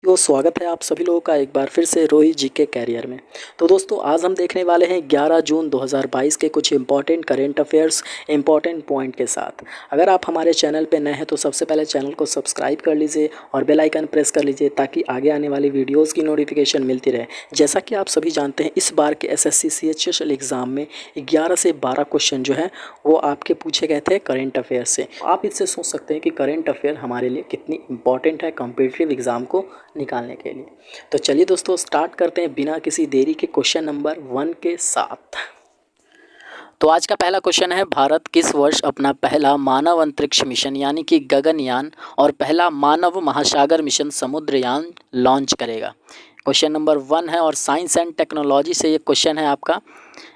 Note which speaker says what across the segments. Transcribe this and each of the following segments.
Speaker 1: तो स्वागत है आप सभी लोगों का एक बार फिर से रोहित जी के कैरियर में। तो दोस्तों आज हम देखने वाले हैं 11 जून 2022 के कुछ important current affairs important point के साथ। अगर आप हमारे चैनल पे नए हैं तो सबसे पहले चैनल को सब्सक्राइब कर लीजिए और बेल आइकन प्रेस कर लीजिए ताकि आगे आने वाली वीडियोज़ की नोटिफिकेशन मिलती रहे। जैसा कि आप सभी जानते हैं इस बार के SSC CHSL एग्ज़ाम में 11 से 12 क्वेश्चन जो है वो आपके पूछे गए थे करेंट अफेयर से। आप इससे सोच सकते हैं कि करेंट अफेयर हमारे लिए कितनी इंपॉर्टेंट है कॉम्पिटिटिव एग्ज़ाम को निकालने के लिए। तो चलिए दोस्तों स्टार्ट करते हैं बिना किसी देरी के क्वेश्चन नंबर 1 के साथ। तो आज का पहला क्वेश्चन है, भारत किस वर्ष अपना पहला मानव अंतरिक्ष मिशन यानी कि गगनयान और पहला मानव महासागर मिशन समुद्रयान लॉन्च करेगा। क्वेश्चन नंबर 1 है और साइंस एंड टेक्नोलॉजी से ये क्वेश्चन है आपका।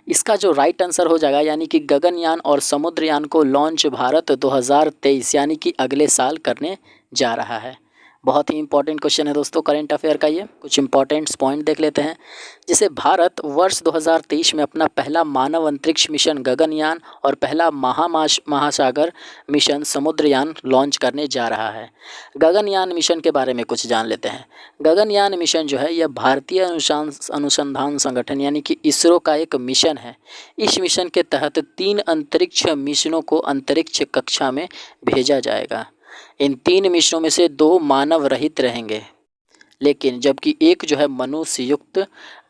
Speaker 1: इसका जो राइट आंसर हो जाएगा यानी कि गगनयान और समुद्रयान को लॉन्च भारत 2023 यानी कि अगले साल करने जा रहा है। बहुत ही इंपॉर्टेंट क्वेश्चन है दोस्तों करेंट अफेयर का। ये कुछ इंपॉर्टेंट पॉइंट देख लेते हैं। जैसे भारत वर्ष 2023 में अपना पहला मानव अंतरिक्ष मिशन गगनयान और पहला महासागर मिशन समुद्रयान लॉन्च करने जा रहा है। गगनयान मिशन के बारे में कुछ जान लेते हैं। गगनयान मिशन जो है यह भारतीय अनुसंधान संगठन यानी कि इसरो का एक मिशन है। इस मिशन के तहत 3 अंतरिक्ष मिशनों को अंतरिक्ष कक्षा में भेजा जाएगा। इन 3 मिशनों में से 2 मानव रहित रहेंगे, लेकिन जबकि एक जो है मनुष्य युक्त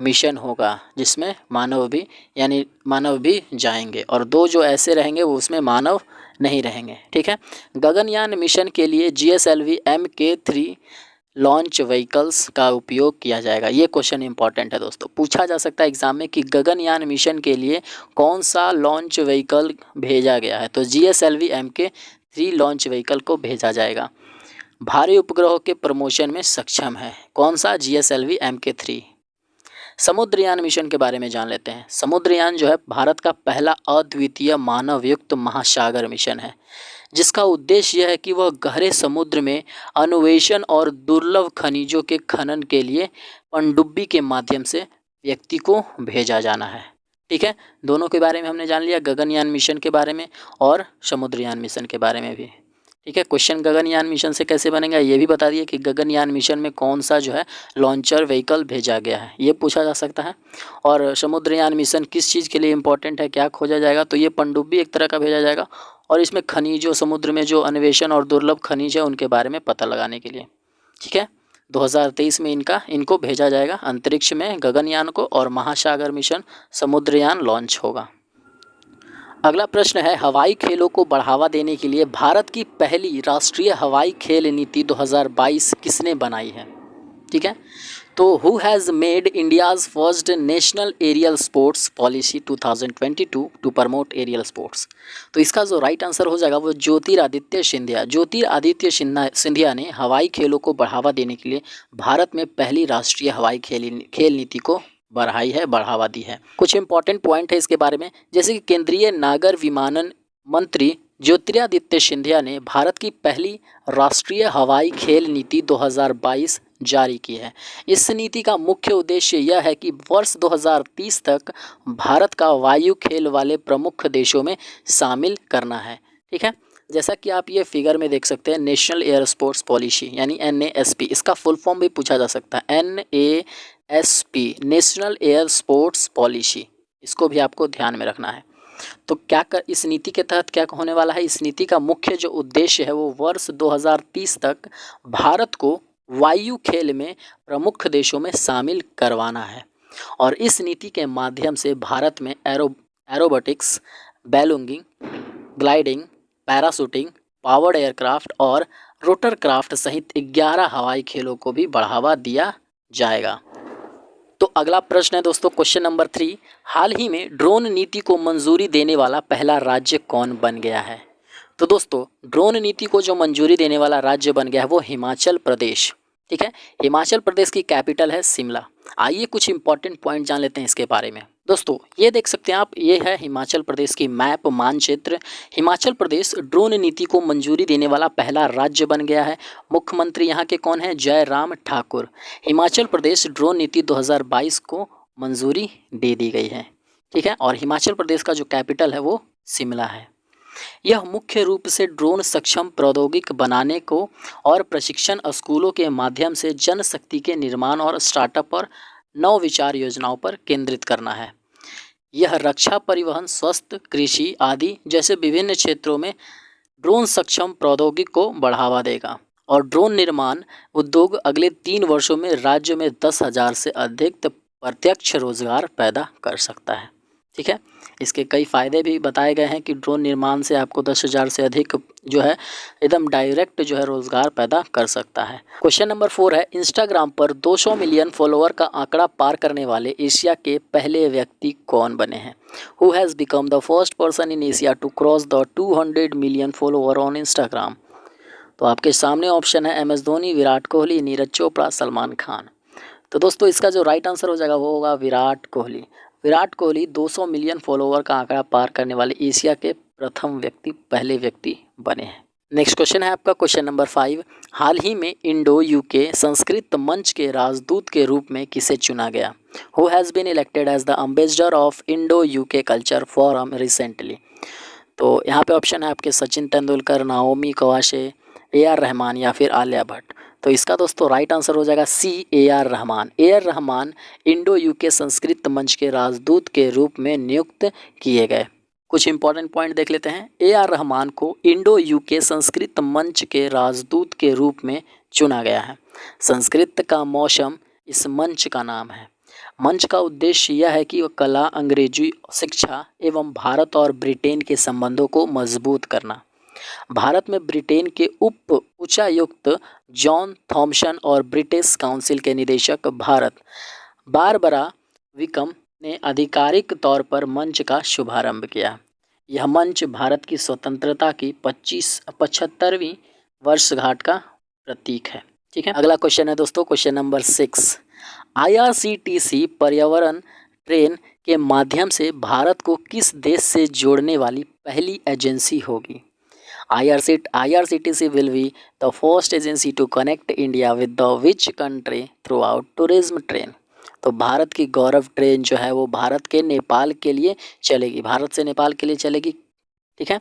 Speaker 1: मिशन होगा जिसमें मानव भी जाएंगे, और 2 जो ऐसे रहेंगे वो उसमें मानव नहीं रहेंगे। ठीक है। गगनयान मिशन के लिए GSLV Mk3 लॉन्च व्हीकल्स का उपयोग किया जाएगा। ये क्वेश्चन इंपॉर्टेंट है दोस्तों, पूछा जा सकता है एग्जाम में कि गगनयान मिशन के लिए कौन सा लॉन्च व्हीकल भेजा गया है, तो GSLV Mk3 लॉन्च व्हीकल को भेजा जाएगा। भारी उपग्रहों के प्रमोशन में सक्षम है, कौन सा? GSLV Mk3। समुद्रयान मिशन के बारे में जान लेते हैं। समुद्रयान जो है भारत का पहला अद्वितीय मानवयुक्त महासागर मिशन है, जिसका उद्देश्य यह है कि वह गहरे समुद्र में अन्वेषण और दुर्लभ खनिजों के खनन के लिए पनडुब्बी के माध्यम से व्यक्ति को भेजा जाना है। ठीक है, दोनों के बारे में हमने जान लिया, गगनयान मिशन के बारे में और समुद्रयान मिशन के बारे में भी। ठीक है, क्वेश्चन गगनयान मिशन से कैसे बनेगा ये भी बता दिए कि गगनयान मिशन में कौन सा जो है लॉन्चर व्हीकल भेजा गया है, ये पूछा जा सकता है। और समुद्रयान मिशन किस चीज़ के लिए इंपॉर्टेंट है, क्या खोजा जाएगा, तो ये पनडुब्बी एक तरह का भेजा जाएगा और इसमें खनिजों, समुद्र में जो अन्वेषण और दुर्लभ खनिज है उनके बारे में पता लगाने के लिए। ठीक है, 2023 में इनको भेजा जाएगा अंतरिक्ष में गगनयान को, और महासागर मिशन समुद्रयान लॉन्च होगा। अगला प्रश्न है, हवाई खेलों को बढ़ावा देने के लिए भारत की पहली राष्ट्रीय हवाई खेल नीति 2022 किसने बनाई है? ठीक है, तो who has made India's first national aerial sports policy 2022 to promote aerial sports? तो इसका जो राइट आंसर हो जाएगा वो ज्योतिरादित्य सिंधिया ने हवाई खेलों को बढ़ावा देने के लिए भारत में पहली राष्ट्रीय हवाई खेल नीति को बढ़ावा दी है। कुछ इंपॉर्टेंट पॉइंट है इसके बारे में, जैसे कि केंद्रीय नागर विमानन मंत्री ज्योतिरादित्य सिंधिया ने भारत की पहली राष्ट्रीय हवाई खेल नीति 2022 जारी की है। इस नीति का मुख्य उद्देश्य यह है कि वर्ष 2030 तक भारत का वायु खेल वाले प्रमुख देशों में शामिल करना है। ठीक है, जैसा कि आप ये फिगर में देख सकते हैं, नेशनल एयर स्पोर्ट्स पॉलिसी यानी NASP, इसका फुल फॉर्म भी पूछा जा सकता है, NASP national air sports policy, इसको भी आपको ध्यान में रखना है। तो इस नीति के तहत क्या होने वाला है, इस नीति का मुख्य जो उद्देश्य है वो वर्ष 2030 तक भारत को वायु खेल में प्रमुख देशों में शामिल करवाना है, और इस नीति के माध्यम से भारत में aerobatics, ballooning, gliding, parachuting, powered aircraft और रोटरक्राफ्ट सहित 11 हवाई खेलों को भी बढ़ावा दिया जाएगा। तो अगला प्रश्न है दोस्तों क्वेश्चन नंबर 3, हाल ही में ड्रोन नीति को मंजूरी देने वाला पहला राज्य कौन बन गया है? तो दोस्तों ड्रोन नीति को जो मंजूरी देने वाला राज्य बन गया है वो हिमाचल प्रदेश। ठीक है, हिमाचल प्रदेश की कैपिटल है शिमला। आइए कुछ इंपॉर्टेंट पॉइंट जान लेते हैं इसके बारे में। दोस्तों ये देख सकते हैं आप, ये है हिमाचल प्रदेश की मैप मानचित्र। हिमाचल प्रदेश ड्रोन नीति को मंजूरी देने वाला पहला राज्य बन गया है। मुख्यमंत्री यहाँ के कौन है? जयराम ठाकुर। हिमाचल प्रदेश ड्रोन नीति 2022 को मंजूरी दे दी गई है। ठीक है, और हिमाचल प्रदेश का जो कैपिटल है वो शिमला है। यह मुख्य रूप से ड्रोन सक्षम प्रौद्योगिकी बनाने को और प्रशिक्षण स्कूलों के माध्यम से जनशक्ति के निर्माण और स्टार्टअप और नवविचार योजनाओं पर केंद्रित करना है। यह रक्षा, परिवहन, स्वास्थ्य, कृषि आदि जैसे विभिन्न क्षेत्रों में ड्रोन सक्षम प्रौद्योगिकी को बढ़ावा देगा और ड्रोन निर्माण उद्योग अगले 3 वर्षों में राज्य में 10,000 से अधिक प्रत्यक्ष रोजगार पैदा कर सकता है। ठीक है, इसके कई फ़ायदे भी बताए गए हैं कि ड्रोन निर्माण से आपको 10,000 से अधिक जो है एकदम डायरेक्ट जो है रोजगार पैदा कर सकता है। क्वेश्चन नंबर 4 है, इंस्टाग्राम पर 200 मिलियन फॉलोअर का आंकड़ा पार करने वाले एशिया के पहले व्यक्ति कौन बने हैं? Who has become the first person in Asia to cross the 200 million follower on Instagram? तो आपके सामने ऑप्शन है MS धोनी, विराट कोहली, नीरज चोपड़ा, सलमान खान। तो दोस्तों इसका जो राइट आंसर हो जाएगा वो होगा विराट कोहली। विराट कोहली 200 मिलियन फॉलोवर का आंकड़ा पार करने वाले एशिया के पहले व्यक्ति बने हैं। नेक्स्ट क्वेश्चन है आपका क्वेश्चन नंबर 5, हाल ही में इंडो यूके संस्कृत मंच के राजदूत के रूप में किसे चुना गया? Who has been elected as the ambassador of Indo UK culture forum recently? तो यहाँ पे ऑप्शन है आपके Sachin Tendulkar, Naomi Kawase, AR Rahman या फिर आलिया भट्ट। तो इसका दोस्तों राइट आंसर हो जाएगा C, AR Rahman. AR Rahman Indo UK Sanskrit मंच के राजदूत के रूप में नियुक्त किए गए। कुछ इंपॉर्टेंट पॉइंट देख लेते हैं। AR रहमान को इंडो यूके संस्कृत मंच के राजदूत के रूप में चुना गया है। संस्कृत का मौसम इस मंच का नाम है। मंच का उद्देश्य यह है कि वह कला, अंग्रेजी शिक्षा एवं भारत और ब्रिटेन के संबंधों को मजबूत करना। भारत में ब्रिटेन के उप उच्चायुक्त जॉन थॉमसन और ब्रिटिश काउंसिल के निदेशक भारत बारबरा विकम ने आधिकारिक तौर पर मंच का शुभारंभ किया। यह मंच भारत की स्वतंत्रता की 75वीं वर्षगांठ का प्रतीक है। ठीक है, अगला क्वेश्चन है दोस्तों क्वेश्चन नंबर 6, IRCTC पर्यावरण ट्रेन के माध्यम से भारत को किस देश से जोड़ने वाली पहली एजेंसी होगी? IRCTC will be the first agency to connect India with the which country throughout tourism train? तो भारत की गौरव ट्रेन जो है वो भारत के नेपाल के लिए चलेगी, भारत से नेपाल के लिए चलेगी। ठीक है,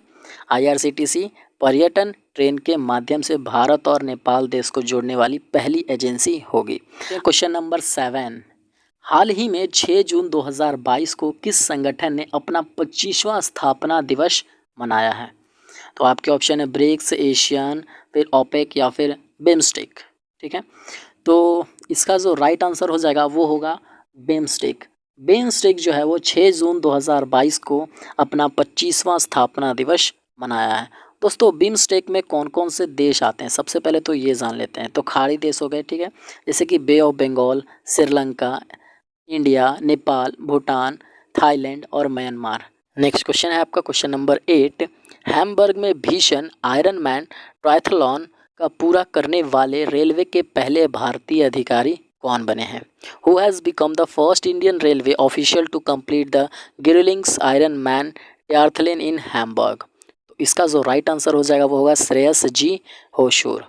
Speaker 1: IRCTC पर्यटन ट्रेन के माध्यम से भारत और नेपाल देश को जोड़ने वाली पहली एजेंसी होगी। क्वेश्चन नंबर 7, हाल ही में 6 जून 2022 को किस संगठन ने अपना 25वां स्थापना दिवस मनाया है? तो आपके ऑप्शन है ब्रिक्स, एशियन, फिर ओपेक या फिर बिम्स्टेक। ठीक है, तो इसका जो राइट आंसर हो जाएगा वो होगा बिम्स्टेक। बिम्स्टेक जो है वो 6 जून 2022 को अपना 25वां स्थापना दिवस मनाया है। दोस्तों बिम्स्टेक में कौन कौन से देश आते हैं सबसे पहले तो ये जान लेते हैं। तो खाड़ी देश हो गए, ठीक है, जैसे कि Bay of Bengal, Sri Lanka, India, Nepal, Bhutan, Thailand और म्यांमार। नेक्स्ट क्वेश्चन है आपका क्वेश्चन नंबर 8, हैम्बर्ग में भीषण आयरन मैन ट्रायथलॉन का पूरा करने वाले रेलवे के पहले भारतीय अधिकारी कौन बने हैं? Who has become the first Indian railway official to complete the Girlings iron man triathlon in Hamburg? तो इसका जो राइट आंसर हो जाएगा वो होगा श्रेयस जी होशूर।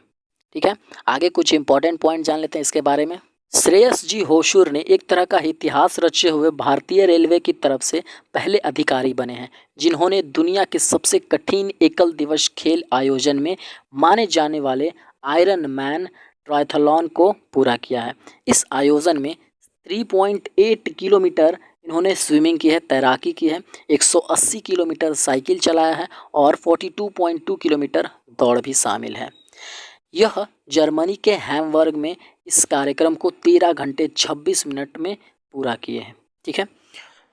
Speaker 1: ठीक है, आगे कुछ इंपॉर्टेंट पॉइंट जान लेते हैं इसके बारे में। श्रेयस जी होशूर ने एक तरह का इतिहास रचे हुए भारतीय रेलवे की तरफ से पहले अधिकारी बने हैं जिन्होंने दुनिया के सबसे कठिन एकल दिवस खेल आयोजन में माने जाने वाले आयरन मैन ट्रायथलॉन को पूरा किया है। इस आयोजन में 3.8 किलोमीटर इन्होंने स्विमिंग की है, तैराकी की है, 180 किलोमीटर साइकिल चलाया है और 42.2 किलोमीटर दौड़ भी शामिल है। यह जर्मनी के हैम्बर्ग में इस कार्यक्रम को 13 घंटे 26 मिनट में पूरा किए हैं। ठीक है,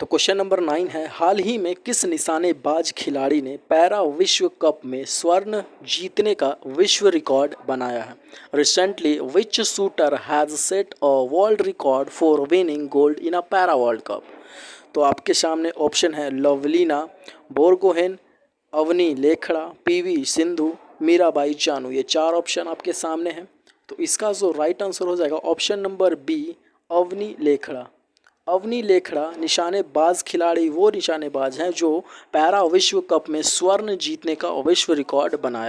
Speaker 1: तो क्वेश्चन नंबर 9 है, हाल ही में किस निशानेबाज खिलाड़ी ने पैरा विश्व कप में स्वर्ण जीतने का विश्व रिकॉर्ड बनाया है? Recently which shooter has set a world record for winning gold in a para world cup? तो आपके सामने ऑप्शन है लवलीना बोरगोहेन, अवनी लेखड़ा, PV सिंधु, मीराबाई चानू। ये 4 ऑप्शन आपके सामने हैं। तो इसका जो राइट आंसर हो जाएगा option number B, Avani Lekhara. Avani Lekhara निशानेबाज खिलाड़ी वो निशानेबाज हैं जो पैरा विश्व कप में स्वर्ण जीतने का विश्व रिकॉर्ड बनाया।